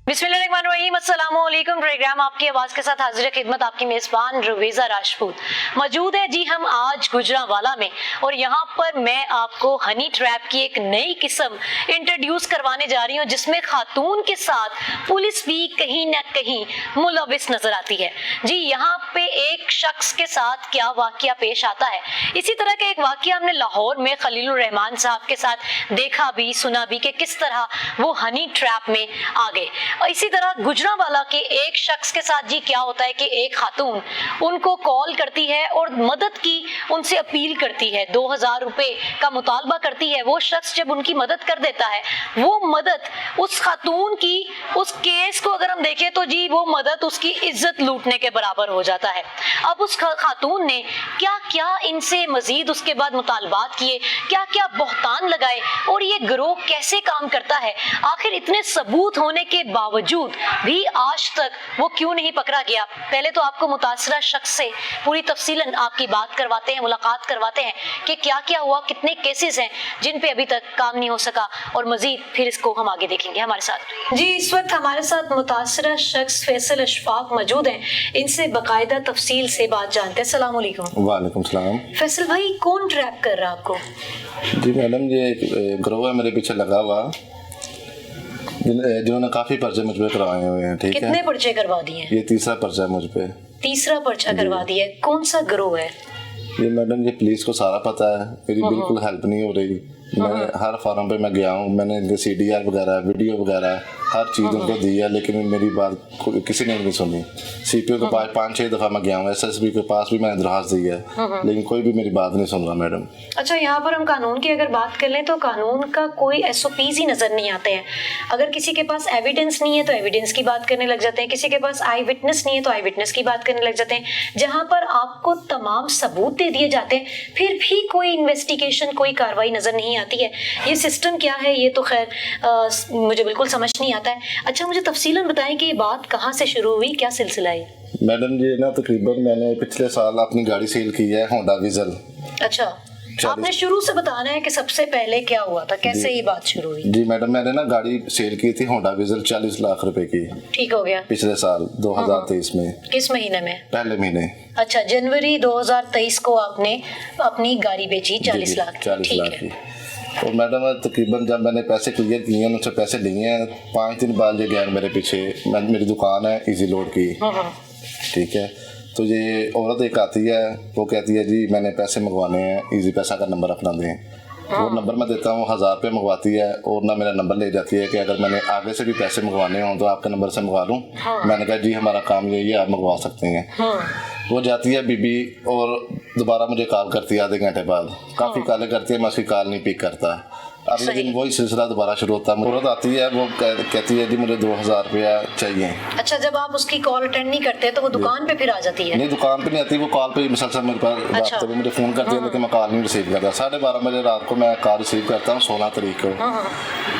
बिस्मिल्लाहिर्रहमानिर्रहीम, अस्सलाम वालेकुम। प्रोग्राम आपकी आवाज के साथ हाजिर खिदमत आपकी मेजबान रवीजा राजपूत मौजूद है जी हम आज गुजरांवाला में, और यहाँ पर मैं आपको हनी ट्रैप की एक नई किस्म इंट्रोड्यूस करवाने जा रही हूँ जिसमें खातून के साथ पुलिस भी कहीं ना कहीं मुलविस नजर आती है। जी यहाँ पे एक शख्स के साथ क्या वाकया पेश आता है, इसी तरह का एक वाकया हमने लाहौर में खलीलुर रहमान साहब के साथ देखा भी सुना भी कि किस तरह वो हनी ट्रैप में आ गए। और इसी तरह गुजरांवाला के एक शख्स के साथ जी क्या होता है कि एक खातून उनको कॉल करती है और मदद की उनसे अपील करती है, 2000 रुपए का मुतालबा करती है। वो शख्स जब उनकी मदद कर देता है, वो मदद उस खातून की उस केस को अगर हम देखें तो जी वो मदद उसकी इज्जत लूटने के बराबर हो जाता है। अब उस खातून ने क्या क्या इनसे मजीद उसके बाद मुतालबात किए, क्या क्या बहतान लगाए और ये गिरोह कैसे काम करता है, आखिर इतने सबूत होने के बावजूद भी आज तक वो क्यों नहीं पकड़ा गया। पहले तो आपको मुतासरा शख्स से पूरी तफसीलन आपकी बात करवाते हैं, मुलाकात करवाते हैं कि क्या क्या हुआ, कितने केसेस हैं जिन पे अभी तक काम नहीं हो सका, और मजीद फिर इसको हम आगे देखेंगे हमारे साथ। जी इस वक्त हमारे साथ मुतासरा शख्स फैसल अशफाक मौजूद हैं, इनसे बाकायदा तफसील से बात जानते हैं। अस्सलाम वालेकुम। वालेकुम सलाम। फैसल भाई कौन ट्रैप कर रहा है आपको? जी मैडम, ये गिरोह है मेरे पीछे लगा हुआ, जिन्होंने काफी पर्चे मुझ पे करवाए हुए हैं। ठीक है, कितने पर्चे करवा दिए? ये तीसरा पर्चा है मुझ पे। तीसरा पर्चा करवा दिया है। कौन सा गिरोह है ये? मैडम ये पुलिस को सारा पता है, मेरी बिल्कुल हेल्प नहीं हो रही। मैं हर फार्म पे मैं गया हूँ, मैंने इनके CDR वगैरह वीडियो वगैरह हर चीज़ उनको दी है, लेकिन मेरी बात किसी ने नहीं सुनी। CPO के पास 5-6 दफ़ा मैं गया हूँ, SSB के पास भी मैंने दरखास्त दी है, लेकिन कोई भी मेरी बात नहीं सुन रहा मैडम। अच्छा, यहाँ पर हम कानून की अगर बात कर लें तो कानून का कोई SOPs ही नजर नहीं आते हैं। अगर किसी के पास एविडेंस नहीं है तो एविडेंस की बात करने लग जाते हैं, किसी के पास आई विटनेस नहीं है तो आई विटनेस की बात करने लग जाते हैं। जहाँ पर आपको तमाम सबूत दे दिए जाते हैं फिर भी कोई इन्वेस्टिगेशन, कोई कार्रवाई नजर नहीं आती है। ये सिस्टम क्या है, ये तो खैर मुझे बिल्कुल समझ नहीं आता है। अच्छा, मुझे तफसीलन बताएं कि ये बात कहाँ से शुरू हुई, क्या सिलसिला है? मैडम ये ना तकरीबन मैंने पिछले साल अपनी गाड़ी सेल की है, होंडा विजल। अच्छा, आपने शुरू से बताना है कि सबसे पहले क्या हुआ था, कैसे ये बात शुरू हुई? जी मैडम, मैंने ना गाड़ी सेल की थी होंडा विजल 40 लाख रुपए की। ठीक हो गया। पिछले साल 2023 में। किस महीने में? पहले महीने। अच्छा, जनवरी 2023 को आपने अपनी गाड़ी बेची 40 लाख की। तो मैडम तकरीबन जब मैंने पैसे क्लियर किए, उनसे पैसे लिए हैं, 5 दिन बाद ये गैंग मेरे पीछे, मेरी दुकान है इजी लोड की। ठीक है, तो ये औरत एक आती है, वो कहती है जी मैंने पैसे मंगवाने हैं, इजी पैसा का नंबर अपना दें। वो नंबर मैं देता हूँ, 1000 रुपये मंगवाती है और ना मेरा नंबर ले जाती है कि अगर मैंने आगे से भी पैसे मंगवाने हों तो आपके नंबर से मंगवा लूँ। मैंने कहा जी हमारा काम यही है, आप मंगवा सकते हैं। वो जाती है बीबी और दोबारा मुझे कॉल करती है आधे घंटे बाद। काफ़ी कॉलें करती है, मैं उसकी कॉल नहीं पिक करता। अगले दिन वही सिलसिला दोबारा शुरू होता है। औरत आती है, वो कहती है जी मुझे 2000 रुपया चाहिए। अच्छा, जब आप उसकी कॉल अटेंड नहीं करते तो वो दुकान पे फिर आ जाती है? नहीं, दुकान पे नहीं आती, वो कॉल पे मुसलसल मेरे पास रास्ते में मुझे फ़ोन करती है, लेकिन मैं कॉल नहीं रिसीव करता। 12:30 बजे रात को मैं कॉल रिसीव करता हूँ 16 तारीख को।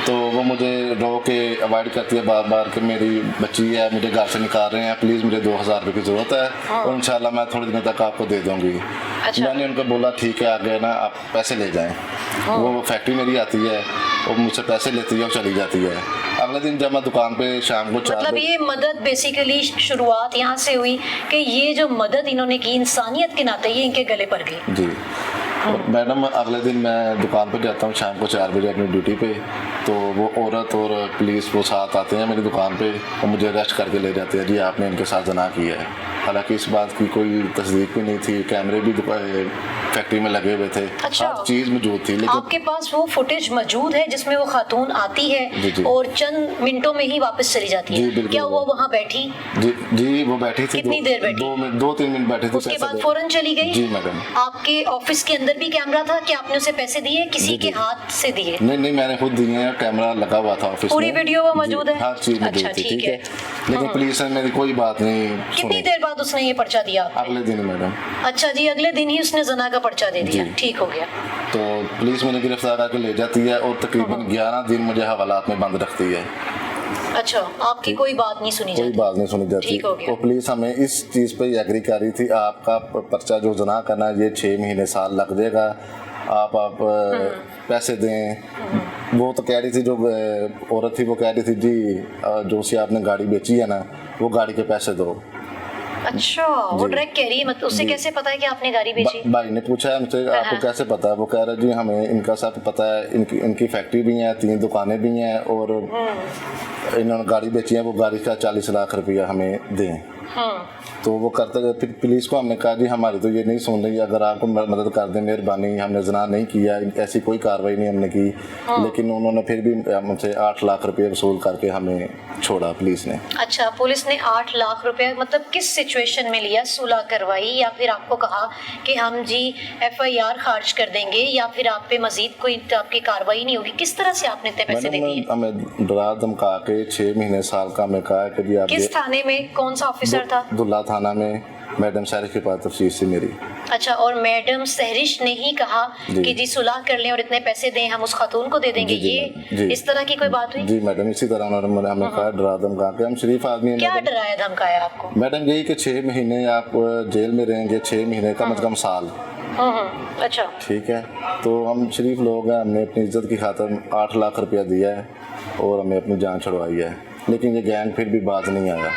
तो वो मुझे रो के अवॉइड करती है बार बार कि मेरी बच्ची है, मुझे घर से निकाल रहे हैं, प्लीज़ मुझे 2000 रुपये की ज़रूरत है और इंशाल्लाह मैं थोड़े दिनों तक आपको दे दूँगी। मैंने उनको बोला ठीक है, आगे ना आप पैसे ले जाएँ। वो फैक्ट्री मेरी आती है और मुझसे पैसे लेती है और चली जाती है। अगले दिन जब मैं दुकान पे शाम को 4 मतलब ये मदद बेसिकली शुरुआत यहाँ से हुई कि ये जो मदद इन्होंने की इंसानियत के नाते ये इनके गले पड़ गई। जी मैडम, अगले दिन मैं दुकान पे जाता हूँ शाम को 4 बजे अपनी ड्यूटी पे, तो वो औरत और पुलिस वो साथ आते हैं मेरी दुकान पे और मुझे अरेस्ट करके ले जाते हैं। जी आपने इनके साथ जना किया है। हालांकि इस बात की कोई तस्दीक भी नहीं थी, कैमरे भी फैक्ट्री में लगे हुए थे। अच्छा, हर चीज़ मौजूद थी। लेकिन आपके पास वो फुटेज मौजूद है जिसमें वो खातून आती है और चंद मिनटों में ही वापस चली जाती है? क्या वो वहाँ बैठी? जी वो बैठी थी। कितनी देर बैठी? 2-3 मिनट बैठी थी। उसके बाद फौरन चली गई? जी मैडम। आपके ऑफिस के अंदर भी कैमरा था कि आपने उसे पैसे दिए, किसी के हाथ से दिए? नहीं, मैंने खुद दिए हैं, कैमरा लगा हुआ था ऑफिस में। पूरी वीडियो वो मौजूद है? हर चीज मौजूद थी। ठीक है, लेकिन पुलिस ने मेरी कोई बात नहीं सुनी। कितनी देर बाद उसने ये पर्चा दिया? अगले दिन मैडम। अच्छा जी, अगले दिन ही उसने जना का पर्चा दे दिया। ठीक हो गया। तो पुलिस मुझे गिरफ्तार करके ले जाती है और तकरीबन 11 दिन मुझे हवालात में बंद रखती है। अच्छा, आपकी कोई बात नहीं सुनी जाती? कोई बात नहीं सुनी जाती। तो पुलिस हमें इस चीज़ पे एग्री कर रही थी, आपका पर्चा जो जना करना ये 6 महीने साल लग जाएगा, आप पैसे दें। वो तो कह रही थी, जो औरत थी वो कह रही थी जी जो सी आपने गाड़ी बेची है ना, वो गाड़ी के पैसे दो। अच्छा, वो डायरेक्ट कह रही है, मतलब उससे कैसे पता है कि आपने गाड़ी बेची? भाई ने पूछा है मुझसे, आपको कैसे पता है? वो कह रहा है जी हमें इनका सब पता है, इनकी फैक्ट्री भी है, 3 दुकानें भी हैं, और इन्होंने गाड़ी बेची है, वो गाड़ी का 40 लाख रुपया हमें दें। तो वो करते गए। फिर पुलिस को हमने कहा जी हमारी तो ये नहीं सुन रही, अगर आपको मदद कर दें मेहरबानी, हमने जना नहीं किया, ऐसी कोई कार्रवाई नहीं हमने की। लेकिन उन्होंने फिर भी मुझसे 8 लाख रुपये वसूल करके हमें छोड़ा पुलिस ने। अच्छा, पुलिस ने 8 लाख रुपए मतलब किस सिचुएशन में लिया? सुलह करवाई या फिर आपको कहा कि हम जी FIR खारिज कर देंगे, या फिर आप पे मजीद कोई आपकी कार्रवाई नहीं होगी? किस तरह से आपने इतने पैसे दे दिए? हमें डरा धमका के 6 महीने साल का हमें कहा कि जी आप किस थाने में, कौन सा ऑफिसर था? दुल्ला थाना में मैडम सहरिश के पास तफ्तीश थी मेरी। अच्छा, और मैडम सहरिश ने ही कहा कि जी सुलह कर लें और इतने पैसे दें, हम उस खातून को दे देंगे? ये इस तरह की कोई बात हुई? जी मैडम, इसी तरह उन्होंने हमें कहा, डरा धमका के। हम शरीफ आदमी हैं। क्या डराया धमकाया आपको? मैडम यही कि 6 महीने आप जेल में रहेंगे, 6 महीने कम से कम साल। अच्छा, ठीक है। तो हम शरीफ लोग हैं, हमने अपनी इज्जत की खातिर 8 लाख रुपया दिया है और हमें अपनी जान छुड़वाई है, लेकिन ये गैंग फिर भी बाज नहीं आया।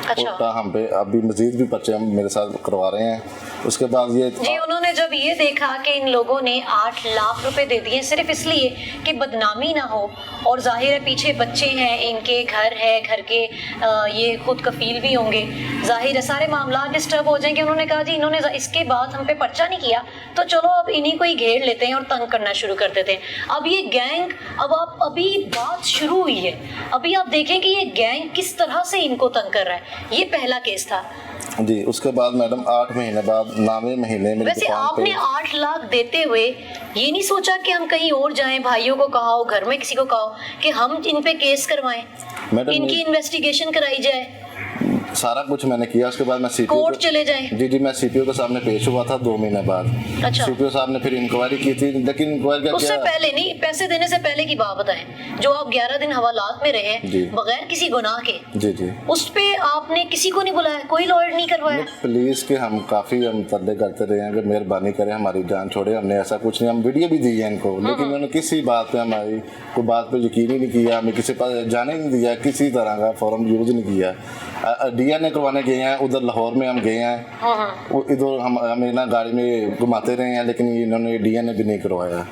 अच्छा, हम पे अभी मजीद भी पर्चे हम मेरे साथ करवा रहे हैं। उसके बाद ये जी, उन्होंने जब ये देखा कि इन लोगों ने 8 लाख रुपए दे दिए सिर्फ इसलिए कि बदनामी ना हो, और जाहिर है पीछे बच्चे हैं, इनके घर है, घर के ये खुद कफील भी होंगे, जाहिर है सारे मामला डिस्टर्ब हो जाएंगे। उन्होंने कहा जी इन्होंने इसके बाद हम पे पर्चा नहीं किया, तो चलो अब इन्हीं को ही घेर लेते हैं और तंग करना शुरू कर देते हैं। अब ये गैंग, अभी बात शुरू हुई है, अभी आप देखें कि ये गैंग किस तरह से इनको तंग कर रहा है। ये पहला केस था जी। उसके बाद मैडम 8 महीने बाद 9वें महीने में वैसे आपने 8 लाख देते हुए ये नहीं सोचा कि हम कहीं और जाएं, भाइयों को कहो, घर में किसी को कहो कि हम इन पे केस करवाएं, इनकी इन्वेस्टिगेशन कराई जाए? सारा कुछ मैंने किया। उसके बाद मैं कोर्ट चले जाए? जी, मैं CPO के सामने पेश हुआ था 2 महीने बाद। अच्छा, CPO साहब ने फिर इंक्वायरी की थी, लेकिन इंक्वायरी का उससे पहले नहीं, पैसे देने से पहले की बात बताएं। जो आप 11 दिन हवालात में रहे बगैर किसी गुनाह के, जी, उस पे आपने किसी को नहीं बुलाया, कोई लॉयर नहीं करवाया? पुलिस के हम काफी तरले करते रहे हैं कि मेहरबानी करें हमारी जान छोड़े। हमने ऐसा कुछ नहीं, हम वीडियो भी दी है इनको, लेकिन उन्होंने किसी बात पे, हमारी कोई बात पे यकीन ही नहीं किया, हमें किसी पास जाने नहीं दिया, किसी तरह का फॉर्म यूज नहीं किया। DNA करवाने गए हैं उधर लाहौर में, हम गए हैं इधर, हमें ना गाड़ी में घुमाते रहे हैं, लेकिन इन्होंने DNA भी नहीं करवाया।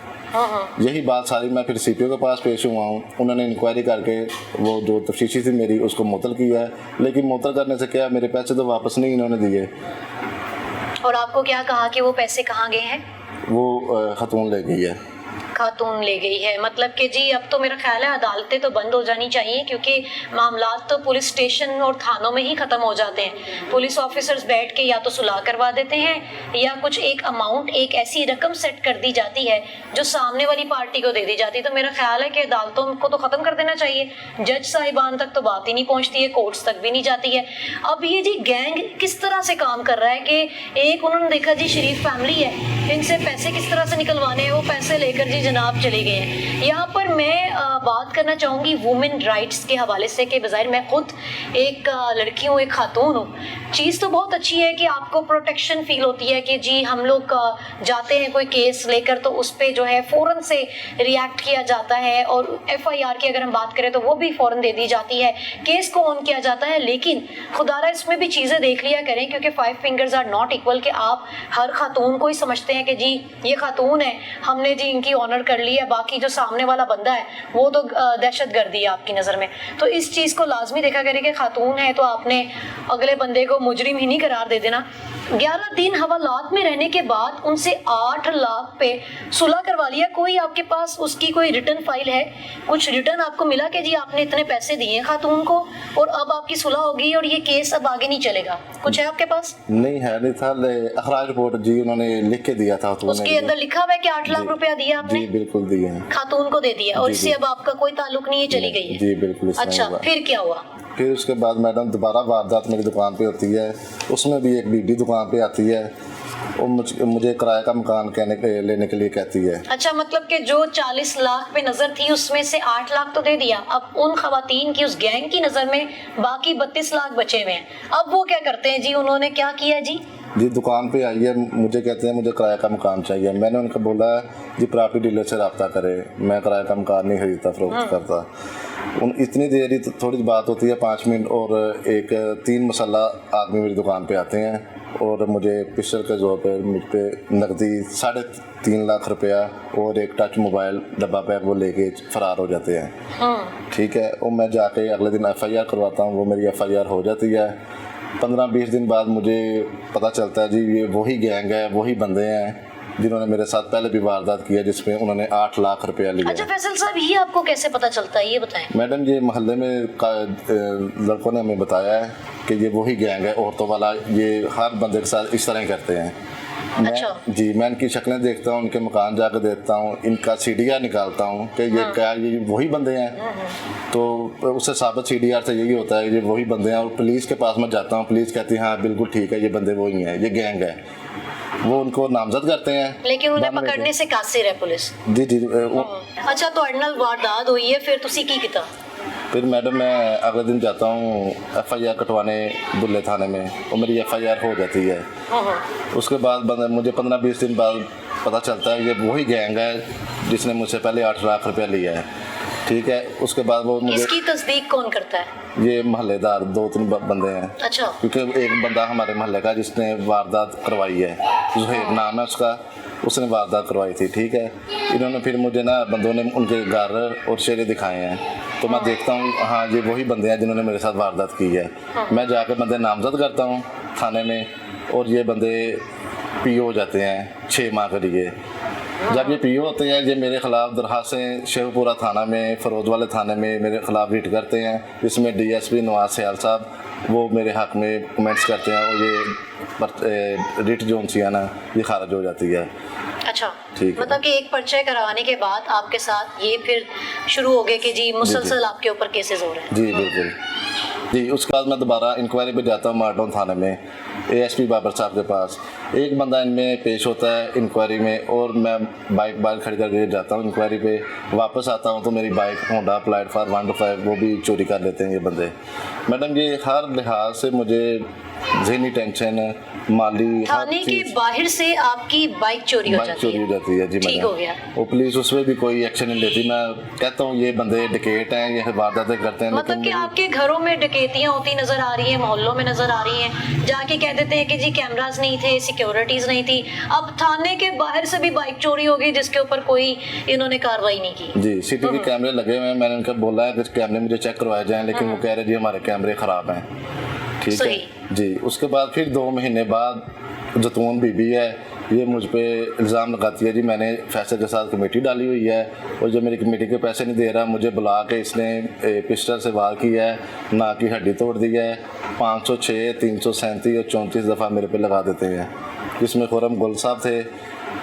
यही बात सारी मैं फिर CPO के पास पेश हुआ हूँ। उन्होंने इंक्वायरी करके वो जो तफ्तीशी थी मेरी उसको मुअत्तल किया है, लेकिन मुअत्तल करने से क्या, मेरे पैसे तो वापस नहीं इन्होंने दिए। और आपको क्या कहा कि वो पैसे कहाँ गए हैं? वो खातून ले गई है। खातून ले गई है, मतलब कि जी अब तो मेरा ख्याल है अदालतें तो बंद हो जानी चाहिए, क्योंकि मामलात तो पुलिस स्टेशन और थानों में ही ख़त्म हो जाते हैं। पुलिस ऑफिसर्स बैठ के या तो सुलह करवा देते हैं, या कुछ एक अमाउंट, एक ऐसी रकम सेट कर दी जाती है जो सामने वाली पार्टी को दे दी जाती है। तो मेरा ख्याल है कि अदालतों को तो ख़त्म कर देना चाहिए, जज साहिबान तक तो बात ही नहीं पहुँचती है, कोर्ट्स तक भी नहीं जाती है। अब ये जी गैंग किस तरह से काम कर रहा है कि एक उन्होंने देखा जी शरीफ फैमिली है, इनसे पैसे किस तरह से निकलवाने हैं, वो पैसे लेकर जी जनाब चले गए हैं। यहाँ पर मैं बात करना चाहूँगी वुमेन राइट्स के हवाले से कि बज़ाहिर मैं खुद एक लड़की हूँ, एक खातून हूँ। चीज़ तो बहुत अच्छी है कि आपको प्रोटेक्शन फील होती है कि जी हम लोग जाते हैं कोई केस लेकर तो उस पर जो है फ़ौरन से रिएक्ट किया जाता है, और FIR की अगर हम बात करें तो वो भी फ़ौरन दे दी जाती है, केस को ऑन किया जाता है। लेकिन खुदारा इसमें भी चीज़ें देख लिया करें, क्योंकि 5 फिंगर्स आर नॉट इक्वल कि आप हर खातून को ही समझते हैं कि जी ये खातून है, हमने जी इनकी ऑनर कर लिया, बाकी जो सामने वाला बंदा है वो तो दहशतगर्दी है आपकी नज़र में। तो इस चीज़ को लाजमी देखा करें कि खातून है तो आपने अगले बंदे को मुजरिम ही नहीं करार दे देना। 11 दिन हवालात में रहने के बाद उनसे 8 लाख पे सुलह करवा लिया। कोई आपके पास उसकी कोई रिटर्न फाइल है, कुछ रिटर्न आपको मिला कि जी आपने इतने पैसे दिए खातून को और अब आपकी सुलह होगी और ये केस अब आगे नहीं चलेगा? कुछ है आपके पास? नहीं है, नहीं था। अखराज रिपोर्ट जी उन्होंने लिख के दिया था, उसके अंदर लिखा हुआ है कि 8 लाख रुपया दिया आपने? जी बिल्कुल दिया है, खातून को दे दिया, और इससे अब आपका कोई ताल्लुक नहीं है, चली गई है? जी बिल्कुल। अच्छा, फिर क्या हुआ? फिर उसके बाद मैडम दोबारा वारदात मेरी दुकान पे होती है, उसमें भी एक बीडी दुकान पे आती है, वो मुझे किराए का मकान लेने के लिए कहती है। अच्छा, मतलब कि जो 40 लाख पे नजर थी उसमें से 8 लाख तो दे दिया, अब उन खवातीन की, उस गैंग की नजर में बाकी 32 लाख बचे हुए हैं। अब वो क्या करते हैं जी, उन्होंने क्या किया जी? जी दुकान पे आई है, मुझे कहते हैं मुझे किराए का मकान चाहिए। मैंने उनको बोला जी प्रॉपर्टी डीलर से रब्ता करें, मैं किराए का मकान नहीं खरीदता फरोख्त करता। उन इतनी देरी तो थोड़ी बात होती है 5 मिनट, और एक 3 मसाला आदमी मेरी दुकान पे आते हैं और मुझे पिस्टल के जोर पे मुझ पे नकदी 3.5 लाख रुपया और एक टच मोबाइल डब्बा पैक वो लेके फरार हो जाते हैं। ठीक है, और मैं जाके अगले दिन FIR करवाता हूँ, वो मेरी FIR हो जाती है। 15-20 दिन बाद मुझे पता चलता है जी ये वही गैंग है, वही बंदे हैं जिन्होंने मेरे साथ पहले भी वारदात किया जिसमें उन्होंने 8 लाख रुपया लिया। अच्छा फैसल साहब, ये आपको कैसे पता चलता है, ये बताएं। मैडम ये मोहल्ले में लड़कों ने हमें बताया है कि ये वही गैंग है औरतों वाला, ये हर बंदे के साथ इस तरह ही करते हैं। अच्छा। मैं इनकी शक्लें देखता हूँ, इनके मकान जाकर देखता हूँ, इनका CDR निकालता हूँ कि ये क्या ये वही बंदे हैं। तो उससे साबित CDR से यही होता है ये वही बंदे हैं। और पुलिस के पास मैं जाता हूँ, पुलिस कहती है हाँ बिल्कुल ठीक है ये बंदे वही हैं, ये गैंग है। वो उनको नामजद करते हैं, लेकिन उन्हें पकड़ने से कासिर है पुलिस। जी अच्छा, ਤੁਹਾਡੇ ਨਾਲ वारदात हुई है, फिर ਤੁਸੀਂ ਕੀ ਕੀਤਾ? फिर मैडम मैं अगले दिन जाता हूँ FIR कटवाने बुल्ले थाने में, और मेरी FIR हो जाती है। उसके बाद मुझे 15-20 दिन बाद पता चलता है ये वही गैंग है जिसने मुझसे पहले 8 लाख रुपया लिया है। ठीक है, उसके बाद वो मुझे इसकी तस्दीक कौन करता है? ये मोहल्लेदार 2-3 बंदे हैं। अच्छा। क्योंकि एक बंदा हमारे मोहल्ले का जिसने वारदात करवाई है, जुहैर नाम है उसका, उसने वारदात करवाई थी। ठीक है, इन्होंने फिर मुझे ना बंदों ने उनके घर और चेहरे दिखाए हैं, तो मैं देखता हूँ हाँ ये वही बंदे हैं जिन्होंने मेरे साथ वारदात की है। मैं जाकर बंदे नामजद करता हूँ थाने में, और ये बंदे PO हो जाते हैं 6 माह के लिए। जब ये PO होते हैं ये मेरे खिलाफ दरखास्तें शेखपुरा थाना में, फरोज वाले थाने में मेरे खिलाफ रिट करते हैं, जिसमें DSP नवाज सयाल साहब वो मेरे हक़ में कमेंट्स करते हैं, और ये रिट जो उनसी है ना ये खारिज हो जाती है। अच्छा, ठीक मतलब कि एक पर्चा करवाने के बाद आपके साथ ये फिर शुरू हो गए कि जी मुसलसल आपके ऊपर केसेस हो रहे हैं। जी बिल्कुल जी। उसके बाद मैं दोबारा इंक्वायरी पे जाता हूँ मार्टोन थाने में, ASP बाबर साहब के पास। एक बंदा इनमें पेश होता है इंक्वायरी में, और मैं बाइक खड़ी करके जाता हूँ इंक्वायरी पे। वापस आता हूँ तो मेरी बाइक होंडा अप्लाइड फॉर 125 वो भी चोरी कर लेते हैं ये बंदे। मैडम ये हर लिहाज से मुझे ज़हनी टेंशन, माली, थाने के बाहर से आपकी बाइक चोरी हो जाती है। जी ठीक हो गया। वो पुलिस उस पर भी कोई एक्शन नहीं लेती। मैं कहता हूँ ये बंदे डकैत हैं, ये वारदातें करते हैं। मतलब कि आपके घरों में डकैतियां होती नजर आ रही हैं, मोहल्लों में नजर आ रही हैं, जाके कह देते हैं कि जी कैमरास नहीं थे, सिक्योरिटीज नहीं थी। अब थाने के बाहर से भी बाइक चोरी हो गई जिसके ऊपर कोई इन्होंने कार्रवाई नहीं की। जी CCTV कैमरे लगे हुए हैं, मैंने उनका बोला है कि कैमरे मुझे चेक करवाए जाएं, लेकिन वो कह रहे जी हमारे कैमरे खराब हैं। ठीक है जी। उसके बाद फिर 2 महीने बाद जतून बीबी है, ये मुझ पे इल्ज़ाम लगाती है जी मैंने फैसल के साथ कमेटी डाली हुई है, और जो मेरी कमेटी के पैसे नहीं दे रहा, मुझे बुला के इसने पिस्टल से वार किया है, नाक की हड्डी तोड़ दी है। 506, 337 और 34 दफ़ा मेरे पे लगा देते हैं, जिसमें खुरम गुल साहब थे।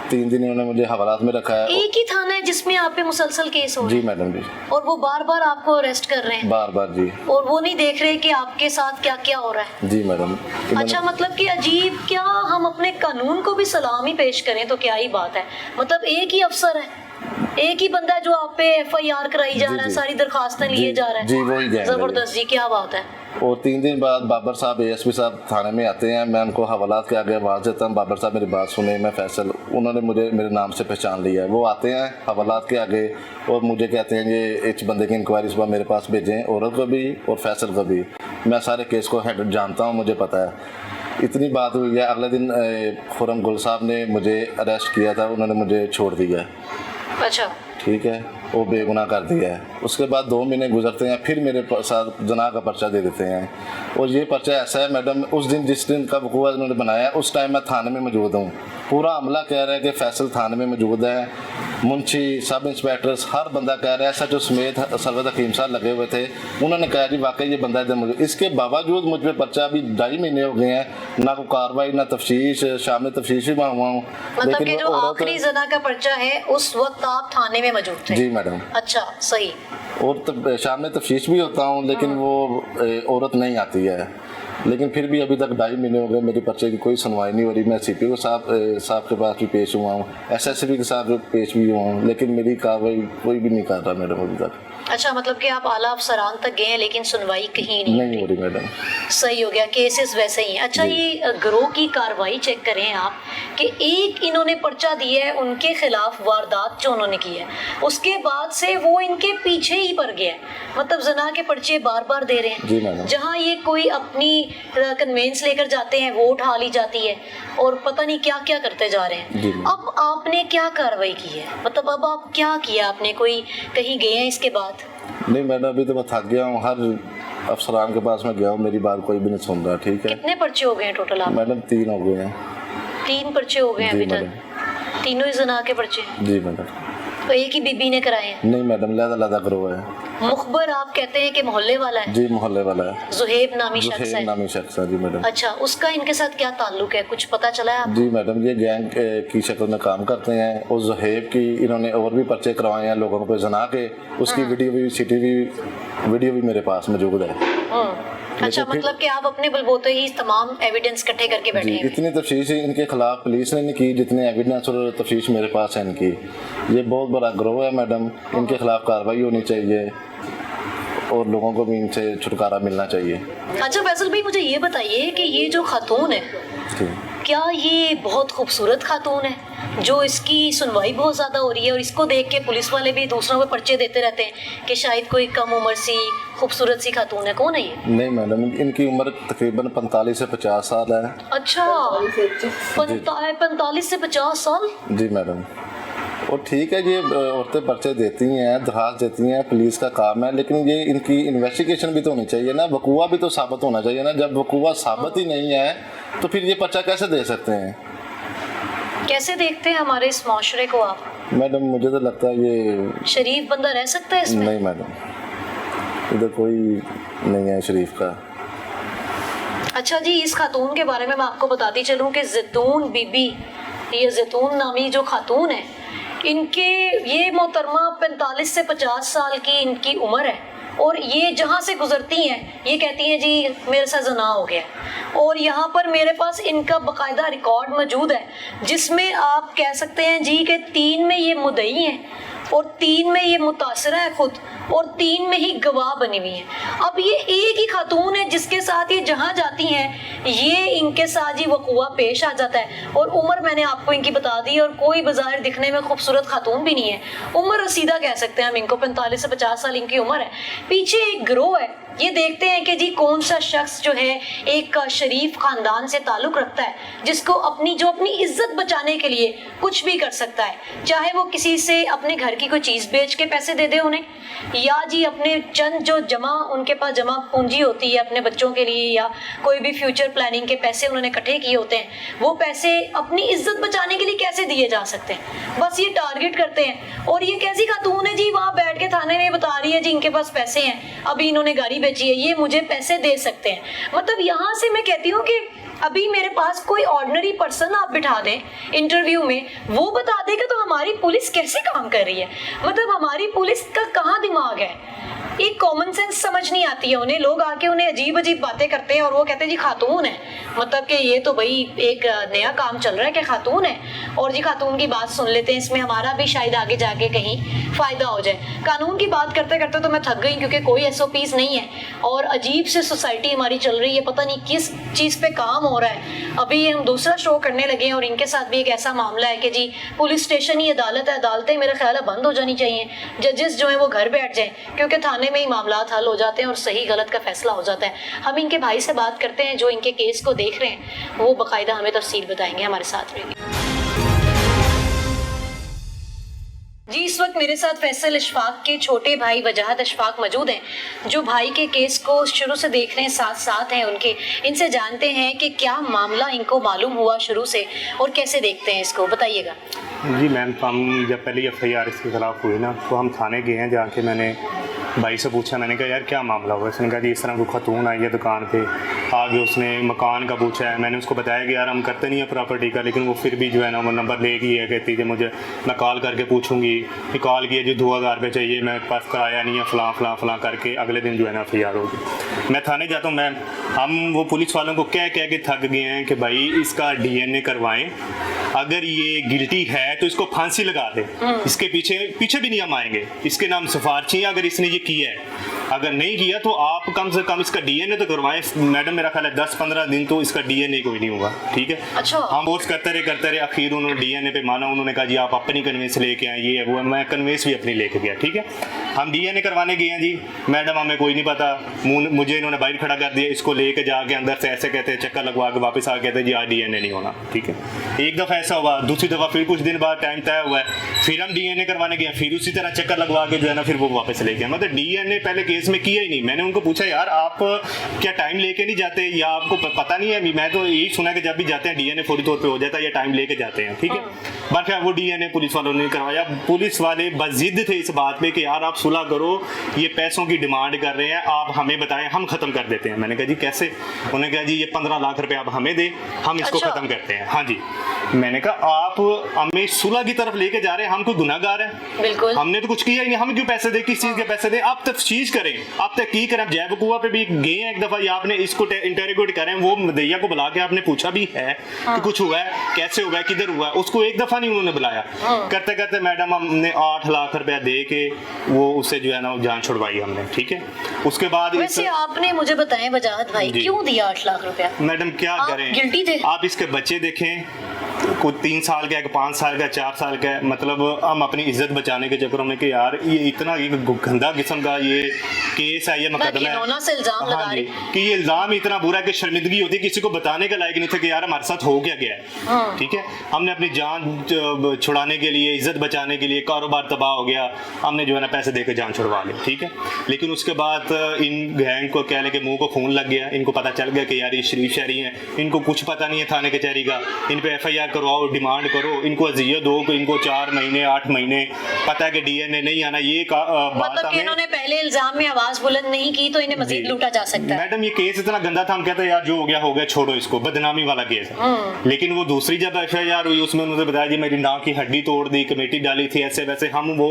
3 दिन इन्होंने मुझे हवालात में रखा है। एक ही थाना है जिसमें आप पे मुसलसल केस हो रहे हैं? जी मैडम जी। और वो बार बार आपको अरेस्ट कर रहे हैं? बार बार जी। और वो नहीं देख रहे कि आपके साथ क्या क्या हो रहा है? जी मैडम। अच्छा, मतलब कि अजीब, क्या हम अपने कानून को भी सलामी पेश करें तो क्या ही बात है। मतलब एक ही अफसर है, एक ही बंदा जो आप पे FIR कराई जा रहा है, सारी दरखास्तें लिए जा रहा है। जी वही गैंग है। जबरदस्त जी, क्या बात है। और 3 दिन बाद बाबर साहब ASP साहब थाने में आते हैं, मैं उनको हवालात के आगे आवाज़ देता हूँ, बाबर साहब मेरी बात सुने, मैं फैसल, उन्होंने मुझे मेरे नाम से पहचान लिया है। वो आते हैं हवालात के आगे और मुझे कहते हैं ये इस बंदे की इंक्वायरी सुबह मेरे पास भेजें, औरत को भी और फैसल को भी। मैं सारे केस को हेड जानता हूँ, मुझे पता है। इतनी बात हुई है, अगले दिन खुरम गुल साहब ने मुझे अरेस्ट किया था, उन्होंने मुझे छोड़ दिया। अच्छा। ठीक है, वो बेगुनाह कर दिया है। उसके बाद 2 महीने गुजरते हैं, फिर मेरे साथ जनाह का पर्चा दे देते हैं। और ये पर्चा ऐसा है मैडम, उस दिन जिस दिन का वकूआ उन्होंने बनाया उस टाइम मैं थाने में मौजूद हूँ। पूरा अमला कह रहा है कि फैसल थाने में मौजूद है, मुंशी, सब इंस्पेक्टर्स, हर बंदा कह रहा है। SHO समेत सरवत हकीम साहब लगे हुए थे, उन्होंने कहा जी वाकई ये बंदा इधर मौजूद। इसके बावजूद मुझ पर पर्चा अभी 2.5 महीने हो गए हैं, ना कोई कार्रवाई ना तफ्तीश, शाम तफ्तीश भी मैं हुआ हूँ। मतलब कि जो आखिरी जना का पर्चा है उस वक्त आप थाने में मौजूद थे? जी मैडम। अच्छा, सही। और शाम में तफ्तीश भी होता हूँ, लेकिन वो औरत नहीं आती है। लेकिन फिर भी अभी तक 2.5 महीने हो गए, मेरे पर्चे की कोई सुनवाई नहीं हो रही। मैं CPO साहब के पास भी पेश हुआ हूँ, SSP के साथ पेश भी हुआ हूँ, लेकिन मेरी कार्रवाई कोई भी नहीं कर रहा मैडम अभी तक। अच्छा, मतलब कि आप आला अफसरान तक गए हैं लेकिन सुनवाई कहीं नहीं हो रही मैडम। सही हो गया, केसेस वैसे ही हैं। अच्छा, जी। ये गिरोह की कार्रवाई चेक करें आप कि एक इन्होंने पर्चा दिया है उनके खिलाफ, वारदात जो उन्होंने की है, उसके बाद से वो इनके पीछे ही पड़ गया है, मतलब जना के पर्चे बार बार दे रहे जी हैं। मैडम। जहाँ ये कोई अपनी कन्वेंस लेकर जाते हैं, वो उठा ली जाती है और पता नहीं क्या क्या करते जा रहे जी हैं। मैडम। अब आपने क्या कार्रवाई की है, मतलब अब आप क्या किया आपने, कोई कहीं गए हैं इसके बाद? नहीं मैडम, अभी तो मैं थक गया हूँ, हर अफसरान के पास मैं गया हूँ, मेरी बात कोई भी नहीं सुन रहा। ठीक है कितने पर्चे हो गए हैं टोटल आप? मैडम, 3 हो गए हैं। 3 पर्चे हो गए हैं जी अभी मैडम। तक? तीनों ही जना के पर्चे हैं? जी मैडम। तो एक ही बीबी ने कराए हैं? नहीं मैडम, लहदा गिरोह है। मुखबर आप कहते हैं कि मोहल्ले वाला है? जी मोहल्ले वाला है। जुहेब नामी शख्स जुहेब है? नामी शख्स है। जी मैडम। अच्छा, उसका इनके साथ क्या ताल्लुक है, कुछ पता चला है आप? जी मैडम, ये गैंग की शक्ल में काम करते हैं और जुहेब की इन्होंने और भी पर्चे करवाए हैं लोगों को जना के, उसकी वीडियो भी वीडियो भी मेरे पास मौजूद है। अच्छा, फिर- मतलब कि आप अपने बलबूते ही तमाम एविडेंस इकट्ठे करके बैठे जी, हैं? इतनी तफ्तीश इनके खिलाफ पुलिस ने नहीं की जितने एविडेंस और तफ्तीश मेरे पास है इनकी। ये बहुत बड़ा गिरोह है मैडम, इनके खिलाफ कार्रवाई होनी चाहिए और लोगों को भी इनसे छुटकारा मिलना चाहिए। अच्छा फैसल भाई, मुझे ये बताइए कि ये जो खातून है, जी। क्या ये बहुत खूबसूरत खातून है जो इसकी सुनवाई बहुत ज़्यादा हो रही है और इसको देख के पुलिस वाले भी दूसरों को पर्चे देते रहते हैं कि शायद कोई कम उम्र सी खूबसूरत सी खातून है? कौन है ये? नहीं मैडम, इनकी उम्र तकरीबन 45 से 50 साल है। अच्छा, 45 से 50 साल? जी मैडम। और ठीक है, ये औरतें पर्चे देती हैं, दरखास्त देती हैं, पुलिस का काम है, लेकिन ये इनकी इन्वेस्टिगेशन भी तो होनी चाहिए ना, वकूआ भी तो साबित होना चाहिए ना। जब वकूआ साबित ही नहीं है तो फिर ये पर्चा कैसे दे सकते हैं? कैसे देखते हैं हमारे इस माशरे को आप? मैडम मुझे तो लगता है ये शरीफ बंदा रह सकता है इसमें? नहीं मैडम, इधर कोई नहीं है शरीफ का। अच्छा जी, इस खातून के बारे में मैं आपको बताती चलूं कि जैतून बीबी, ये जैतून नामी जो खातून है, इनके ये मोहतरमा 45 से 50 साल की इनकी उम्र है और ये जहाँ से गुजरती हैं ये कहती हैं जी मेरे साथ जना हो गया। और यहाँ पर मेरे पास इनका बाकायदा रिकॉर्ड मौजूद है जिसमें आप कह सकते हैं जी कि 3 में ये मुद्दई हैं और 3 में ये मुतासरा है खुद और 3 में ही गवाह बनी हुई हैं। अब ये एक ही खातून है जिसके साथ ये जहाँ जाती हैं ये इनके साथ ही वकूआ पेश आ जाता है। और उम्र मैंने आपको इनकी बता दी और कोई बाजार दिखने में खूबसूरत खातून भी नहीं है, उम्र रसीदा कह सकते हैं हम इनको, 45 से 50 साल इनकी उम्र है। पीछे एक गिरोह है, ये देखते हैं कि जी कौन सा शख्स जो है एक शरीफ खानदान से ताल्लुक रखता है जिसको अपनी इज्जत बचाने के लिए कुछ भी कर सकता है, चाहे वो किसी से अपने घर की कोई चीज बेच के पैसे दे दे उन्हें, या जी अपने चंद जो उनके पास जमा पूंजी होती है अपने बच्चों के लिए या कोई भी फ्यूचर प्लानिंग के पैसे उन्होंने इकट्ठे किए होते हैं, वो पैसे अपनी इज्जत बचाने के लिए कैसे दिए जा सकते हैं, बस ये टारगेट करते हैं। और ये कैसी खातून है जी, वहां बैठ के थाने में बता रही है जी इनके पास पैसे हैं, अभी इन्होंने गाड़ी बेची है, ये मुझे पैसे दे सकते हैं। मतलब यहाँ से मैं कहती हूँ कि अभी मेरे पास कोई ऑर्डिनरी पर्सन आप बिठा दें इंटरव्यू में, वो बता देगा तो हमारी पुलिस कैसे काम कर रही है, मतलब हमारी पुलिस का कहाँ दिमाग है, एक कॉमन सेंस समझ नहीं आती है उन्हें। लोग आके उन्हें अजीब अजीब बातें करते हैं और वो कहते हैं जी खातून है, मतलब कि ये तो भाई एक नया काम चल रहा है कि खातून है और जी खातून की बात सुन लेते हैं, इसमें हमारा भी शायद आगे जाके कहीं फायदा हो जाए। कानून की बात करते करते तो मैं थक गई क्योंकि कोई SOPs नहीं है और अजीब से सोसाइटी हमारी चल रही है, पता नहीं किस चीज़ पे काम हो रहा है। अभी हम दूसरा शो करने लगे हैं और इनके साथ भी एक ऐसा मामला है कि जी पुलिस स्टेशन ही अदालत है, अदालतें मेरा ख्याल है बंद हो जानी चाहिए, जजेस जो है वो घर बैठ जाएं क्योंकि थाने में ही मामला हल हो जाते हैं और सही गलत का फैसला हो जाता है। हम इनके भाई से बात करते हैं जो इनके केस को देख रहे हैं, वो बाकायदा हमें तफसील बताएंगे, हमारे साथ रहिए। जी इस वक्त मेरे साथ फैसल अशफाक के छोटे भाई वजाहत अशफाक मौजूद हैं जो भाई के केस को शुरू से देख रहे हैं, साथ साथ हैं उनके। इनसे जानते हैं कि क्या मामला इनको मालूम हुआ शुरू से और कैसे देखते हैं इसको, बताइएगा। जी मैम, हम जब पहले FIR इसके ख़िलाफ़ हुई ना तो हम थाने गए हैं, जाके मैंने भाई से पूछा, मैंने कहा यार क्या मामला हुआ। उसने कहा जी इस तरह कोई खतून आई है दुकान पे, आगे उसने मकान का पूछा है। मैंने उसको बताया कि यार हम करते नहीं है प्रॉपर्टी का, लेकिन वो फिर भी जो है ना वो नंबर लेगी है, कहती है मुझे मैं कॉल करके पूछूंगी, कि कॉल किया जो 2000 रुपये चाहिए, मेरे पास कराया नहीं है, फ़लाँ करके अगले दिन जो है ना FIR होगी। मैं थाने जाता हूँ, मैं हम वो पुलिस वालों को कह कह के थक गए हैं कि भाई इसका डीएनए करवाएं, अगर ये गिल्टी है तो इसको फांसी लगा दे, इसके पीछे पीछे भी नहीं हम आएंगे, इसके नाम सिफारिशी अगर इसने ये किया है, अगर नहीं किया तो आप कम से कम इसका डीएनए तो करवाएं। मैडम मेरा ख्याल है 10-15 दिन तो इसका डीएनए कोई नहीं होगा, ठीक है। अच्छा। हम फोर्स करते रहे, आखिर उन्होंने डीएनए पे माना, उन्होंने कहा जी आप अपनी कन्वेंस लेके आए, ये है वो है, मैं कन्वेंस भी अपनी लेके गया, ठीक है। हम डीएनए करवाने गए हैं जी, मैडम हमें कोई नहीं पता, मुझे इन्होंने बाहर खड़ा कर दिया, इसको लेके जाके अंदर से ऐसे कहते हैं चक्कर लगवा के वापस आ कहते हैं जी आज डीएनए नहीं होना, ठीक है। एक दफ़ा ऐसा हुआ, दूसरी दफ़ा फिर कुछ दिन बाद टाइम तय हुआ है, फिर हम डीएनए करवाने गए, फिर उसी तरह चक्कर लगवा के जो है ना फिर वो वापस ले गया। मतलब डीएनए पहले केस में किया ही नहीं। मैंने उनको पूछा यार आप क्या टाइम लेके नहीं जाते या आपको पता नहीं है? मैं तो यही सुना कि जब भी जाते हैं डीएनए फौरी तौर पे हो जाता है या टाइम लेके जाते हैं, ठीक है। बाकी वो डीएनए पुलिस वालों ने करवाया। पुलिस वाले बजिद थे इस बात पे कि यार आप सुलह करो, ये पैसों की डिमांड कर रहे हैं, आप हमें बताएं हम खत्म कर देते हैं। मैंने कहा जी कैसे? उन्होंने कहा जी ये 15 लाख रुपए आप हमें दें, हम इसको अच्छा। खत्म करते हैं। हाँ जी। मैंने कहा आप हमें सुलह की तरफ लेके जा रहे हैं, हम कोई गुनाहगार है? बिल्कुल। हमने तो कुछ किया ही नहीं, हम क्यों पैसे दे, किस चीज के पैसे दे? आप तफ्तीश करें, आप तहकीक करें। जैब कुआ पे भी गए हैं एक दफा, या आपने इसको इंटरोगेट करें, वो मदैया को बुला के आपने पूछा भी है कि कुछ हुआ है, कैसे हुआ है, किधर हुआ है? उसको एक दफा नहीं उन्होंने बुलाया। करते करते मैडम हमने 8 लाख रुपया दे के वो उससे जो है ना जान छुड़वाई हमने, ठीक है। उसके बाद वैसे आपने मुझे बताएं वजाहत भाई, जी। क्यों दिया 8 लाख रुपया? मैडम क्या आप करें, गिल्टी थे? आप इसके बच्चे देखें, कोई 3 साल का है, 5 साल का, 4 साल का है। मतलब हम अपनी इज्जत बचाने के चक्करों में कि यार ये इतना एक गंदा किस्म का ये केस है, ये मुकदमा घिनौना से इल्जाम लगा रहे कि ये इल्जाम इतना बुरा कि शर्मिंदगी होती है, किसी को बताने के लायक नहीं था कि यार हमारे साथ हो क्या गया है, ठीक है। हमने अपनी जान छुड़ाने के लिए, इज्जत बचाने के लिए, कारोबार तबाह हो गया, हमने जो है ना पैसे देकर जान छुड़वा ली, ठीक है। लेकिन उसके बाद इन गैंग को कह ले कि मुंह को खून लग गया, इनको पता चल गया कि यार ये शरीफ शहरी हैं, इनको कुछ पता नहीं है थाने कचहरी का, इन पे FIR करवाओ, डिमांड करो, इनको अजियत दो कि इनको 4 महीने 8 महीने पता है कि डीएनए नहीं आना। ये बात मतलब कि इन्होंने पहले इल्जाम में आवाज बुलंद नहीं की तो इन्हें मजीद लूटा जा सकता है। मैडम ये केस इतना गंदा था, हम कहते हैं यार जो हो गया छोड़ो इसको, बदनामी वाला केस है। लेकिन वो दूसरी जब FIR हुई उसमें उन्होंने बताया जी मेरी नाक की हड्डी तोड़ दी, कमेटी डाली थी, ऐसे वैसे। हम वो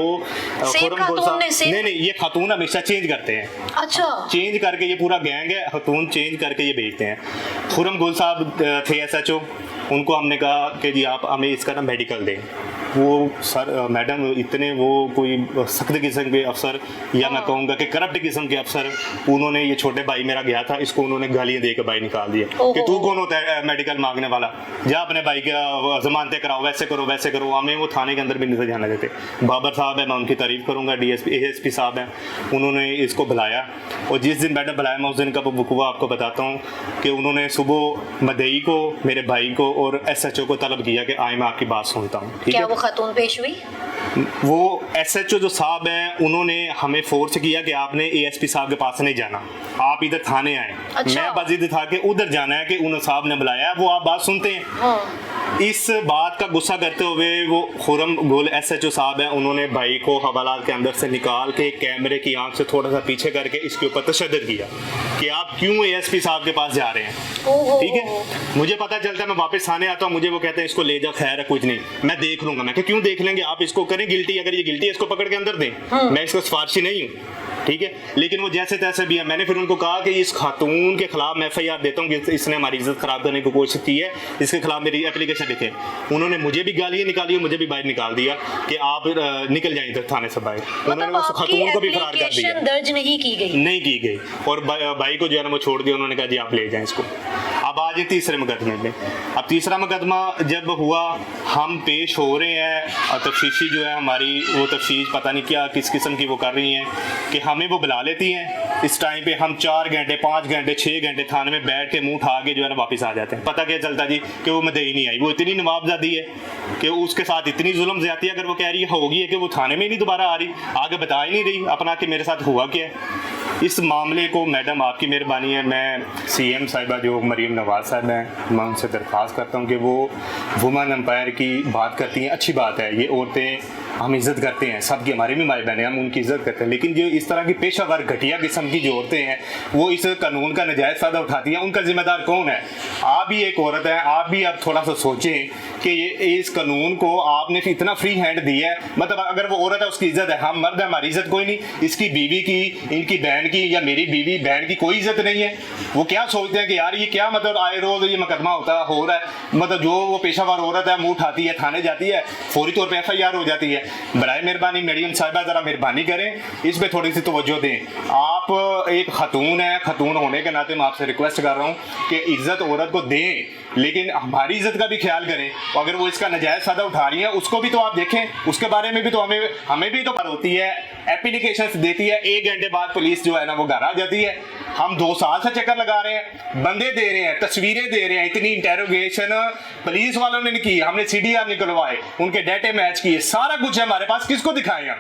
नहीं, ये खातून हमेशा चेंज करते हैं। अच्छा। चेंज करके, ये पूरा गैंग है, खातून चेंज करके ये बेचते हैं। खुरम गुल साहब थे SHO, उनको हमने कहा कि जी आप हमें इसका ना मेडिकल दें। वो सर मैडम इतने वो कोई सख्त किस्म के अफसर, या मैं कहूँगा कि करप्ट किस्म के अफसर, उन्होंने ये छोटे भाई मेरा गया था, इसको उन्होंने गालियाँ दे के भाई निकाल दिया कि तू कौन होता है मेडिकल मांगने वाला, जा अपने भाई का जमानतें कराओ, वैसे करो वैसे करो। हमें वो थाने के अंदर भी नहीं जाने देते। बाबर साहब है, मैं उनकी तारीफ करूँगा, DSP ASP साहब हैं, उन्होंने इसको बुलाया। और जिस दिन मैडम बुलाया मैं उस दिन का वकूआ आपको बताता हूँ कि उन्होंने सुबह मदई को, मेरे भाई को और SHO को तलब किया कि आए मैं आपकी बात सुनता हूँ, ठीक है। क्या वो खातून पेश हुई? वो SHO जो साहब हैं उन्होंने हमें फोर्स किया कि आपने ASP साहब के पास नहीं जाना, आप इधर थाने आए। अच्छा। मैं बजिद था कि उधर जाना है कि उन साहब ने बुलाया, वो आप बात सुनते हैं। इस बात का गुस्सा करते हुए वो खुरम गुल SHO साहब हैं, उन्होंने भाई को हवालात के अंदर से निकाल के कैमरे की आंख से थोड़ा सा पीछे करके इसके ऊपर तशद्दुद किया कि आप क्यों ASP साहब के पास जा रहे हैं, ठीक है। मुझे पता चलता है, मैं वापस थाने आता हूँ, मुझे वो कहते हैं इसको ले जा, खैर है कुछ नहीं, मैं देख लूंगा। मैं क्यों देख लेंगे, आप इसको करें गिल्टी, अगर ये गिल्टी है इसको पकड़ के अंदर दें, मैं इसको सिफारिशी नहीं हूँ, ठीक है। लेकिन वो जैसे तैसे भी है। मैंने फिर उनको कहा कि इस खातून के खिलाफ मैं FIR देता हूँ कि इसने हमारी इज्जत खराब करने की कोशिश की है, इसके खिलाफ मेरी एप्लीकेशन लिखे। उन्होंने मुझे भी गालियाँ निकाली, मुझे भी बाहर निकाल दिया कि आप निकल जाए इधर थाने से बाहर। उन्होंने मतलब उस खातून को भी फरार कर दिया, दर्ज नहीं की गई, नहीं की गई, और भाई को जो है ना वो छोड़ दिया। उन्होंने कहा जी आप ले जाएं इसको। अब आज तीसरे मुकदमे में, अब तीसरा मुकदमा जब हुआ, हम पेश हो रहे हैं, तफ्तीशी जो है हमारी, वो तफ्तीश पता नहीं क्या किस किस्म की वो कर रही हैं कि हमें वो बुला लेती हैं। इस टाइम पे हम 4 घंटे 5 घंटे 6 घंटे थाने में बैठ के मुंह उठा के जो है ना वापस आ जाते हैं। पता क्या चलता जी कि वो मदई नहीं आई। वो इतनी नवाबजादी है कि उसके साथ इतनी जुल्म ज्यादती है, अगर वो कह रही है होगी है कि वो थाने में नहीं दोबारा आ रही, आगे बता ही नहीं रही अपना कि मेरे साथ हुआ क्या है। इस मामले को मैडम आपकी मेहरबानी है, मैं CM साहिबा जो मरीम नवाज साहब हैं, मैं उनसे दरख्वास्त करता हूँ कि वो वुमेन एम्पायर की बात करती हैं, अच्छी बात है। ये औरतें हम इज्जत करते हैं, सबकी, हमारे भी माए बहन हैं, हम उनकी इज्जत करते हैं, लेकिन जो इस तरह की पेशावर घटिया किस्म की जो औरतें हैं वो इस कानून का नाजायज़ फ़ायदा उठाती हैं, उनका जिम्मेदार कौन है? आप भी एक औरत है, आप भी अब थोड़ा सा सोचें कि ये इस कानून को आपने इतना फ्री हैंड दिया है। मतलब अगर वो औरत है उसकी इज्जत है, हम मर्द है हमारी इज्जत कोई नहीं, इसकी बीवी की, इनकी बहन की या मेरी बीवी बहन की कोई इज्जत नहीं है। वो क्या सोचते हैं कि यार ये क्या मतलब आए रोज ये मुकदमा हो रहा है, मतलब जो वो पेशावर औरत है मुंह उठाती है, थाने जाती है, फौरी तौर पे FIR हो जाती है। बराए मेहरबानी मरियम साहिबा ज़रा मेहरबानी करें, इस पे थोड़ी सी तवज्जो दें। आप एक खतून है, खतून होने के नाते मैं आपसे रिक्वेस्ट कर रहा हूँ कि इज्जत औरत को दें, लेकिन हमारी इज्जत का भी ख्याल करें। अगर वो इसका नाजायज़ फ़ायदा उठा रही है उसको भी तो आप देखें, उसके बारे में भी तो हमें भी तो बात होती है, एप्लीकेशंस देती है, 1 घंटे बाद पुलिस जो है ना वो घर आ जाती है। हम 2 साल से चक्कर लगा रहे हैं, बंदे दे रहे हैं, तस्वीरें दे रहे हैं, इतनी इंटेरोगेशन पुलिस वालों ने नहीं की, हमने CDR निकलवाए, उनके डेटे मैच किए, सारा कुछ है हमारे पास, किसको दिखाएं? हम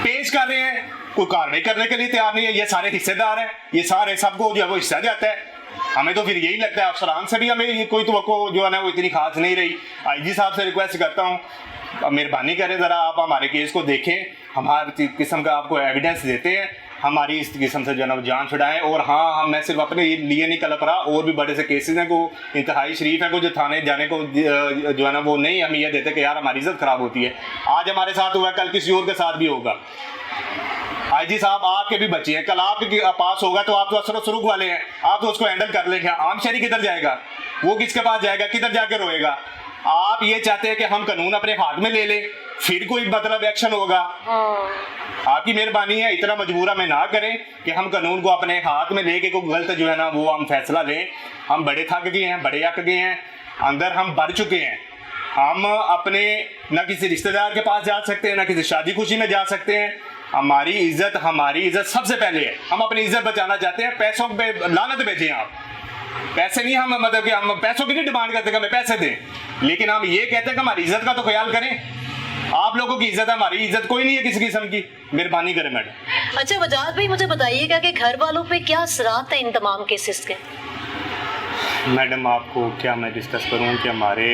पेश कर रहे हैं, कोई कार्रवाई करने के लिए तैयार नहीं है। ये सारे हिस्सेदार हैं, ये सारे सबको जो है वो हिस्सा जाता है। हमें तो फिर यही लगता है अफसरान से भी हमें कोई तो जो है ना वो इतनी खास नहीं रही। IG साहब से रिक्वेस्ट करता हूँ मेहरबानी करें, ज़रा आप हमारे केस को देखें, हमारे किस्म का आपको एविडेंस देते हैं, हमारी इस किस्म से जो है ना जान छुड़ाएं। और हाँ, मैं सिर्फ अपने लिए नहीं कलप रहा, और भी बड़े से केसेस हैं को इंतहाई शरीफ है को जो थाने जाने को जो है ना वो नहीं हम ये देते कि यार हमारी इज्जत खराब होती है। आज हमारे साथ हुआ, कल किसी और के साथ भी होगा। IG साहब आपके भी बच्चे हैं, कल आपके पास होगा तो आप तो असर सुरुख वाले हैं, आप तो उसको हैंडल कर लेंगे। आम शहरी किधर जाएगा? वो किसके पास जाएगा? किधर जाके रोएगा? आप ये चाहते हैं कि हम कानून अपने हाथ में ले लें, फिर कोई मतलब एक्शन होगा? आपकी मेहरबानी है, इतना मजबूर में ना करें कि हम कानून को अपने हाथ में लेके कोई गलत जो है ना वो हम फैसला लें। हम बड़े थक गए हैं, बड़े अक गए हैं, अंदर हम भर चुके हैं। हम अपने ना किसी रिश्तेदार के पास जा सकते हैं, ना किसी शादी खुशी में जा सकते हैं। हमारी इज्जत सबसे पहले है। हम अपनी इज्जत बचाना चाहते हैं, पैसों पे लानत भेजें आप, पैसे नहीं, हम मतलब कि हम पैसों की नहीं डिमांड करते कि हमें पैसे दें, लेकिन हम ये कहते हैं कि हमारी इज्जत का तो ख्याल करें। आप लोगों की इज्जत है, हमारी इज्जत कोई नहीं है किसी किस्म की। मेहरबानी करें मैडम। अच्छा वजाहत भाई, मुझे बताइएगा कि घर वालों पे क्या असरात है इन तमाम केसेस के? मैडम आपको क्या मैं डिस्कस करूं कि हमारे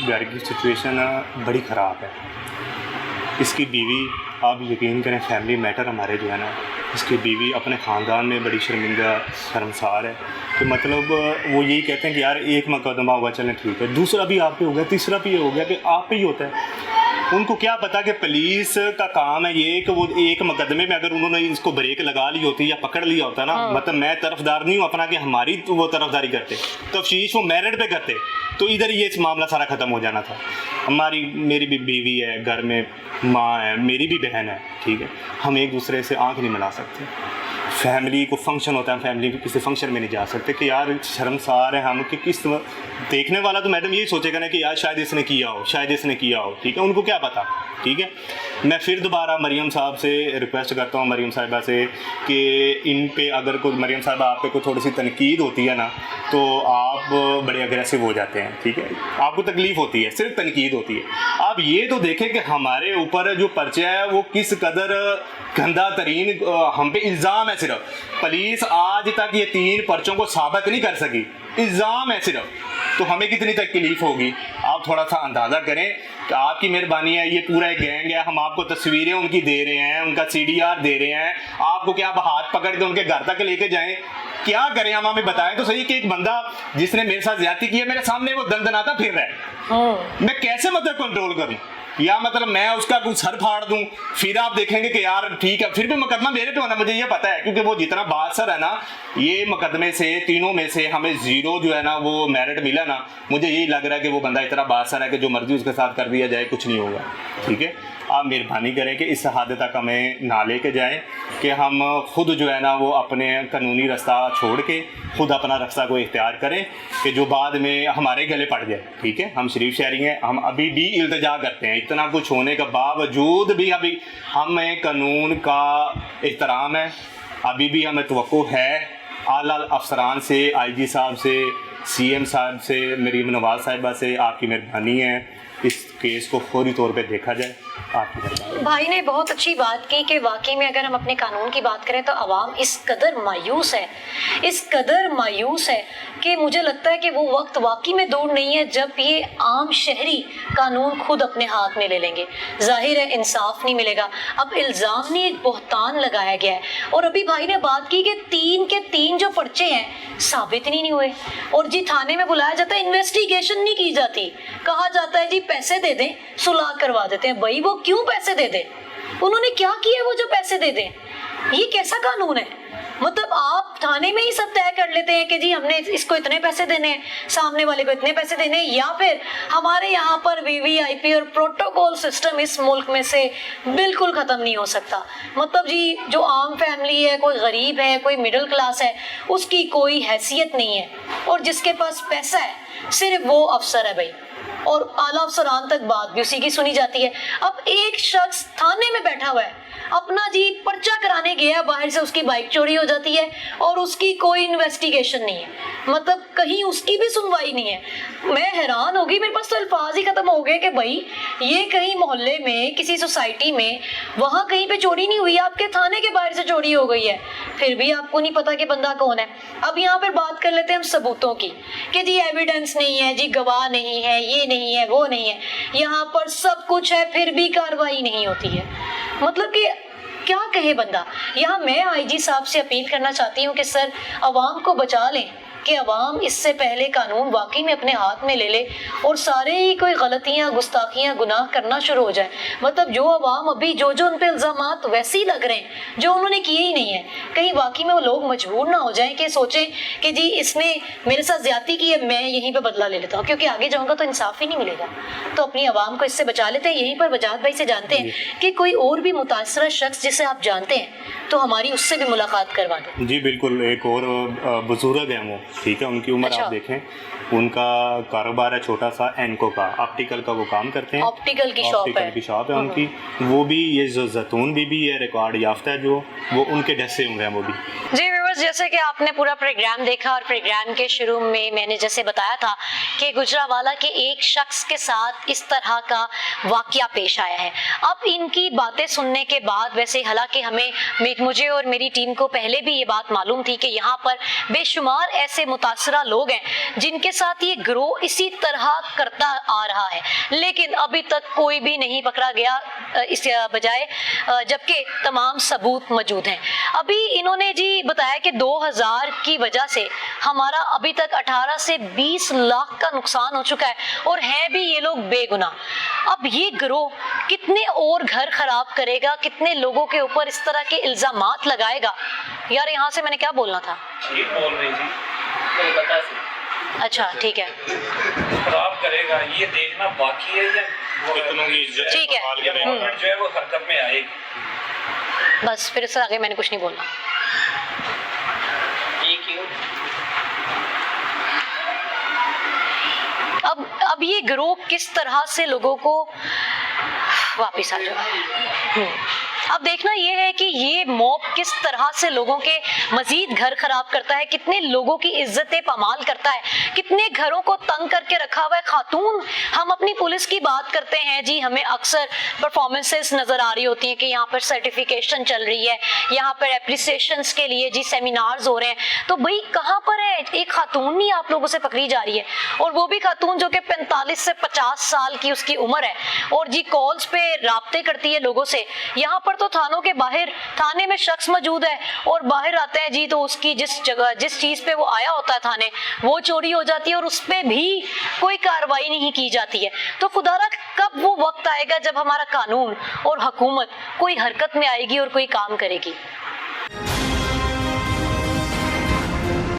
घर की सिचुएशन बड़ी ख़राब है। इसकी बीवी, आप यकीन करें, फैमिली मैटर हमारे जो है ना, इसकी बीवी अपने ख़ानदान में बड़ी शर्मिंदा शर्मसार है। तो मतलब वो यही कहते हैं कि यार एक मुकदमा हुआ, चलें ठीक है, दूसरा भी आप पे हो गया, तीसरा भी ये हो गया कि आप पे ही होता है। उनको क्या पता कि पुलिस का काम है ये कि वो एक मुकदमे में अगर उन्होंने इसको ब्रेक लगा ली होती या पकड़ लिया होता ना, मतलब मैं तरफदार नहीं हूँ अपना कि हमारी तो वो तरफदारी करते, तफ्तीश वो मेरिट पे करते, तो इधर ये इस मामला सारा ख़त्म हो जाना था। मेरी भी बीवी है, घर में माँ है, मेरी भी बहन है, ठीक है, हम एक दूसरे से आँख नहीं मिला सकते। फैमिली को फंक्शन होता है, फैमिली को किसी फंक्शन में नहीं जा सकते कि यार शर्मसार है हम कि किस। देखने वाला तो मैडम यही सोचेगा ना कि यार शायद इसने किया हो, शायद इसने किया हो, ठीक है, उनको क्या पता, ठीक है। मैं फिर दोबारा मरियम साहब से रिक्वेस्ट करता हूँ, मरियम साहिबा से, कि इन पे अगर कोई मरियम साहिबा आप पे कोई थोड़ी सी तनकीद होती है ना तो आप बड़े अग्रेसिव हो जाते हैं, ठीक है, आपको तकलीफ़ होती है, सिर्फ तनकीद होती है। आप ये तो देखें कि हमारे ऊपर जो पर्चा है वो किस कदर गंदा तरीन हम पे इल्ज़ाम है। सिर्फ पुलिस आज तक ये 3 पर्चों को साबित नहीं कर सकी, इल्ज़ाम है सिर्फ, तो हमें कितनी तकलीफ होगी आप थोड़ा सा अंदाज़ा करें। कि आपकी मेहरबानी है, ये पूरा एक गैंग है, हम आपको तस्वीरें उनकी दे रहे हैं, उनका CDR दे रहे हैं, आपको क्या आप हाथ पकड़ के उनके घर तक लेके जाएं, क्या करें? हम हमें बताएं तो सही कि एक बंदा जिसने मेरे साथ ज्यादती की है मेरे सामने वो दंदनाता फिर रहा है, मैं कैसे मतलब कंट्रोल करूं? या मतलब मैं उसका कुछ सर फाड़ दूं, फिर आप देखेंगे कि यार ठीक है, फिर भी मुकदमा मेरे पे होना, मुझे ये पता है, क्योंकि वो जितना बासर है ना, ये मुकदमे से तीनों में से हमें 0 जो है ना वो मेरिट मिला ना, मुझे यही लग रहा है कि वो बंदा इतना बासर है कि जो मर्जी उसके साथ कर दिया जाए कुछ नहीं होगा, ठीक है। आप मेहरबानी करें कि इस हद तक हमें ना लेके जाएं कि हम खुद जो है ना वो अपने कानूनी रास्ता छोड़ के खुद अपना रास्ता को इख्तियार करें कि जो बाद में हमारे गले पड़ जाए, ठीक है। हम शरीफ शहरी हैं, हम अभी भी इल्तिजा करते हैं, इतना कुछ होने के बावजूद भी अभी हमें कानून का एहतराम है, अभी भी हमें तवक्को है आला अफसरान से, IG साहब से, CM साहब से, मरीम नवाज साहिबा से। आपकी मेहरबानी है, इस केस को फौरी तौर पे देखा जाए। आपकी तरफ भाई ने बहुत अच्छी बात की कि वाकई में अगर हम अपने कानून की बात करें तो अवाम इस कदर मायूस है, इस कदर मायूस है कि मुझे लगता है कि वो वक्त वाकई में दूर नहीं है जब ये आम शहरी कानून खुद अपने हाथ में ले लेंगे। जाहिर है इंसाफ नहीं मिलेगा। अब इल्ज़ाम नहीं, एक बहतान लगाया गया है। और अभी भाई ने बात की कि 3 के 3 जो पर्चे हैं साबित नहीं हुए, और जी थाने में बुलाया जाता है, इन्वेस्टिगेशन नहीं की जाती, कहा जाता है जी पैसे दे दें सुलह करवा देते हैं। भाई वो क्यों पैसे दे दें? उन्होंने क्या किया वो जो पैसे दे दें? ये कैसा कानून है? मतलब आप थाने में ही सब तय कर लेते हैं कि जी हमने इसको इतने पैसे देने हैं, सामने वाले को इतने पैसे देने हैं, या फिर हमारे यहाँ पर वीवीआईपी और प्रोटोकॉल सिस्टम इस मुल्क में से बिल्कुल खत्म नहीं हो सकता। मतलब जी जो आम फैमिली है, कोई गरीब है, कोई मिडिल क्लास है, उसकी कोई हैसियत नहीं है, और जिसके पास पैसा है सिर्फ वो अफसर है भाई, और आला अफसरान तक बात भी उसी की सुनी जाती है। अब एक शख्स थाने में बैठा हुआ है, अपना जी पर्चा कराने गया, बाहर से उसकी बाइक चोरी हो जाती है और उसकी कोई इन्वेस्टिगेशन नहीं है, मतलब कहीं उसकी भी सुनवाई नहीं है। मैं हैरान हो गई, मेरे पास तो अल्फाज ही खत्म हो गए कि भाई ये कहीं मोहल्ले में, किसी सोसाइटी में, वहां कहीं पे चोरी नहीं हुई, आपके थाने के बाहर से चोरी हो गई है, फिर भी आपको नहीं पता कि बंदा कौन है। अब यहाँ पर बात कर लेते हैं हम सबूतों की कि जी एविडेंस नहीं है, जी गवाह नहीं है, ये नहीं है, वो नहीं है, यहाँ पर सब कुछ है फिर भी कार्रवाई नहीं होती है। मतलब कि क्या कहे बंदा। यहाँ मैं आईजी साहब से अपील करना चाहती हूँ कि सर अवाम को बचा लें, कि अवाम इससे पहले कानून वाकई में अपने हाथ में ले ले और सारे ही कोई गलतियां, गुस्ताखियां, गुनाह करना शुरू हो जाए। मतलब जो अवाम अभी जो जो उन पे इल्जामात वैसे ही लग रहे हैं जो उन्होंने किए ही नहीं है, कहीं वाकई में वो लोग मजबूर ना हो जाएं कि सोचें कि जी इसने मेरे साथ ज्यादती की है, मैं यहीं पे बदला ले लेता हूँ, क्योंकि आगे जाऊंगा तो इंसाफ ही नहीं मिलेगा। तो अपनी अवाम को इससे बचा लेते हैं। यहीं पर वजाहत भाई से जानते हैं कि कोई और भी मुतासरा शख्स जिसे आप जानते हैं तो हमारी उससे भी मुलाकात करवा दें। जी बिल्कुल, एक और बुजुर्ग है वो, ठीक है, उनकी उम्र अच्छा। आप देखें, उनका कारोबार है छोटा सा, एनको का, ऑप्टिकल का वो काम करते हैं, ऑप्टिकल की शॉप ऑप्टिकल है। की शॉप है उनकी। वो भी ये जो जैतून बीबी है रिकॉर्ड याफ्ता है, जो वो उनके ढसे हुए हैं वो भी। जी व्यूअर्स, जैसे कि आपने पूरा प्रोग्राम देखा और प्रोग्राम के शुरू में मैंने जैसे बताया था कि गुजरांवाला के एक शख्स के साथ इस तरह का वाकया पेश आया है। अब इनकी बातें सुनने के बाद, वैसे हालांकि मुझे और मेरी टीम को पहले भी ये बात मालूम थी कि यहाँ पर बेशुमार ऐसे मुतासरा लोग हैं जिनके साथ ये गिरोह इसी तरह करता आ रहा है, लेकिन अभी तक कोई भी नहीं पकड़ा गया, इस बजाय जबकि तमाम सबूत मौजूद हैं। अभी इन्होंने जी बताया कि 2000 की वजह से हमारा अभी तक 18 से 20 लाख का नुकसान हो चुका है, और हैं भी ये लोग बेगुनाह। अब ये गिरोह कितने और घर खराब करेगा, कितने लोगों के ऊपर इस तरह के इल्जामात लगाएगा। यार यहाँ से मैंने क्या बोलना था, ये बोल रही थी कोलकाता से। अच्छा ठीक है, खराब करेगा ये देखना बाकी है, या कितनों की इज्जत ठीक है। गवर्नमेंट जो है वो हरकत में आएगी। बस फिर इससे आगे मैंने कुछ नहीं बोलना। ये क्यों? अब ये गिरोह किस तरह से लोगों को वापस आ जाए। अब देखना ये है कि ये मॉब किस तरह से लोगों के मजीद घर खराब करता है, कितने लोगों की इज्जतें पामाल करता है, कितने घरों को तंग करके रखा हुआ है। खातून, हम अपनी पुलिस की बात करते हैं जी, हमें अक्सर परफॉर्मेंसेस नजर आ रही होती हैं कि यहाँ पर सर्टिफिकेशन चल रही है, यहाँ पर एप्रिसिएशंस के लिए जी सेमिनार्स हो रहे हैं, तो भाई कहाँ पर है एक खातून नहीं आप लोगों से पकड़ी जा रही है, और वो भी खातून जो कि 45 से 50 साल की उसकी उम्र है, और जी कॉल्स पे राब्ते करती है लोगों से। यहाँ पर तो थानों के बाहर, थाने में शख्स मौजूद है और बाहर आते हैं जी, तो उसकी जिस जगह जिस चीज पे वो आया होता है थाने, वो चोरी हो जाती है और उस पे भी कोई कार्रवाई नहीं की जाती है। तो खुदारा कब वो वक्त आएगा जब हमारा कानून और हुकूमत कोई हरकत में आएगी और कोई काम करेगी।